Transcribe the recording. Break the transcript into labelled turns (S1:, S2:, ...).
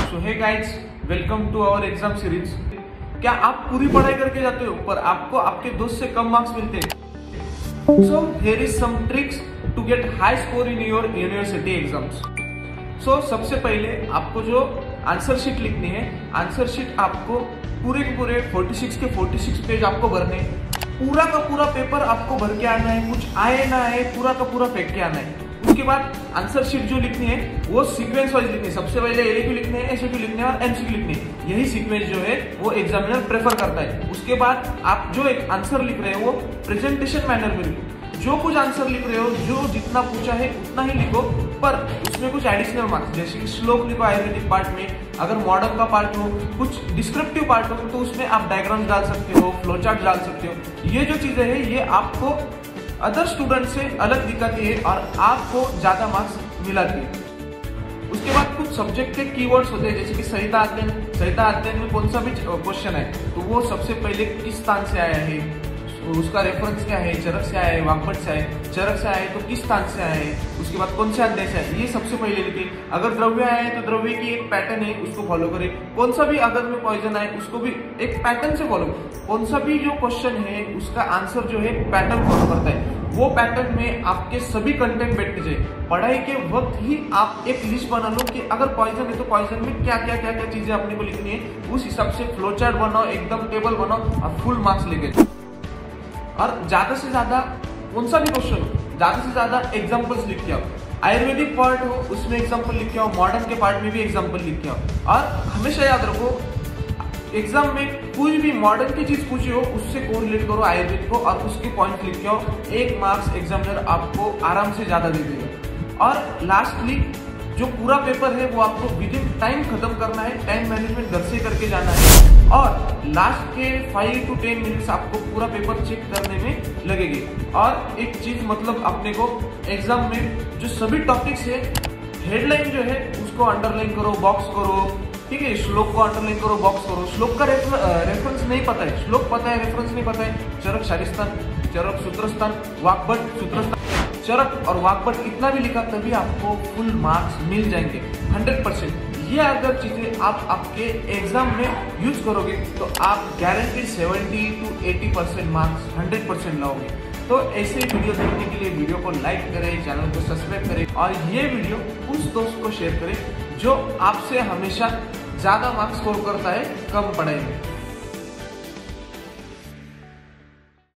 S1: So hey guys, welcome to our exam series. क्या आप पूरी पढ़ाई करके जाते हो पर आपको आपके दोस्त से कम मार्क्स मिलते हैं? So here is some tricks to get high score in your university exams. So सबसे पहले आपको जो आंसर शीट लिखनी है, आंसर शीट आपको पूरे के पूरे 46 के 46 पेज आपको भरने, पूरा का पूरा पेपर आपको भर के आना है, कुछ आए ना आए पूरा का पूरा फेंक के आना है। उसके बाद आंसर शीट जो लिखनी है वो सीक्वेंस वाइज लिखनी है। सबसे पहले एलक्यू लिखने हैं, एसक्यू लिखने हैं और एमसीक्यू लिखने हैं। यही सीक्वेंस जो है वो एग्जामिनर प्रेफर करता है। उसके बाद आप जो एक आंसर लिख रहे हो वो प्रेजेंटेशन मैनर में लिखो। जो कुछ आंसर लिख रहे हो, जो जितना पूछा है उतना ही लिखो, पर उसमें कुछ एडिशनल मार्क्स, जैसे कि श्लोक लिखो आयुर्वेदिक पार्ट में, अगर मॉडर्न का पार्ट हो, कुछ डिस्क्रिप्टिव पार्ट हो तो उसमें आप डायग्राम्स डाल सकते हो, फ्लो चार्ट डाल सकते हो। ये जो चीजें हैं ये आपको अदर स्टूडेंट से अलग दिखाती है और आपको ज्यादा मार्क्स मिलाती है। उसके बाद कुछ सब्जेक्ट के कीवर्ड्स होते हैं, जैसे कि संहिता अध्ययन में कौन सा भी क्वेश्चन है तो वो सबसे पहले किस स्थान से आया है, उसका रेफरेंस क्या है, चरक से आया है, वाग्भट से आया है, चरक से आया है तो किस स्थान से आया है, उसके बाद कौन से अध्याय से आया है, ये सबसे पहले लिखे। अगर द्रव्य आया है तो द्रव्य की एक पैटर्न है, उसको फॉलो करें। कौन सा भी अगर में पॉइजन आए उसको भी एक पैटर्न से फॉलो। कौन सा भी जो क्वेश्चन है उसका आंसर जो है पैटर्न फॉलो करता है, वो पैटर्न में आपके सभी कंटेंट बैठने चाहिए। पढ़ाई के वक्त ही आप एक लिस्ट बना लो कि अगर पॉइजन है तो पॉइजन में क्या क्या क्या क्या चीजें अपने को लिखनी है, उस हिसाब से फ्लो चार्ट बनाओ, एकदम टेबल बनाओ और फुल मार्क्स लेके। और ज्यादा से ज्यादा कौन सा भी क्वेश्चन हो, ज्यादा से ज्यादा एग्जांपल्स लिख के आओ। आयुर्वेदिक पार्ट हो उसमें एग्जांपल लिख के आओ, मॉडर्न के पार्ट में भी एग्जांपल लिख के आओ। और हमेशा याद रखो, एग्जाम में कोई भी मॉडर्न की चीज पूछी हो उससे कोरिलेट करो आयुर्वेद को और उसके पॉइंट लिख के आओ। 1 मार्क्स एग्जामिनर आपको आराम से ज्यादा दे देगा। और लास्टली जो पूरा पेपर है वो आपको विद इन टाइम खत्म करना है, टाइम मैनेजमेंट घर से करके जाना है और लास्ट के 5 to 10 मिनट्स आपको पूरा पेपर चेक करने में लगेगी। और एक चीज मतलब अपने को एग्जाम में जो सभी टॉपिक्स है, हेडलाइन जो है उसको अंडरलाइन करो, बॉक्स करो, ठीक है। श्लोक को अंडरलाइन करो, बॉक्स करो। श्लोक का रेफरेंस नहीं पता है, श्लोक पता है, रेफरेंस नहीं पता है। चरक शारीस्थान, चरक सूत्रस्थान, वाग्भट सूत्रस्थान, चरक और वाग्भट इतना भी लिखा तभी आपको फुल मार्क्स मिल जाएंगे 100%। ये अगर चीजें आप आपके एग्जाम में यूज करोगे तो आप गारंटी 70 to 80% मार्क्स 100% लाओगे। तो ऐसे ही वीडियो देखने के लिए वीडियो को लाइक करें, चैनल को सब्सक्राइब करें और ये वीडियो उस दोस्त को शेयर करें जो आपसे हमेशा ज्यादा मार्क्स स्कोर करता है कम पढ़ाई में।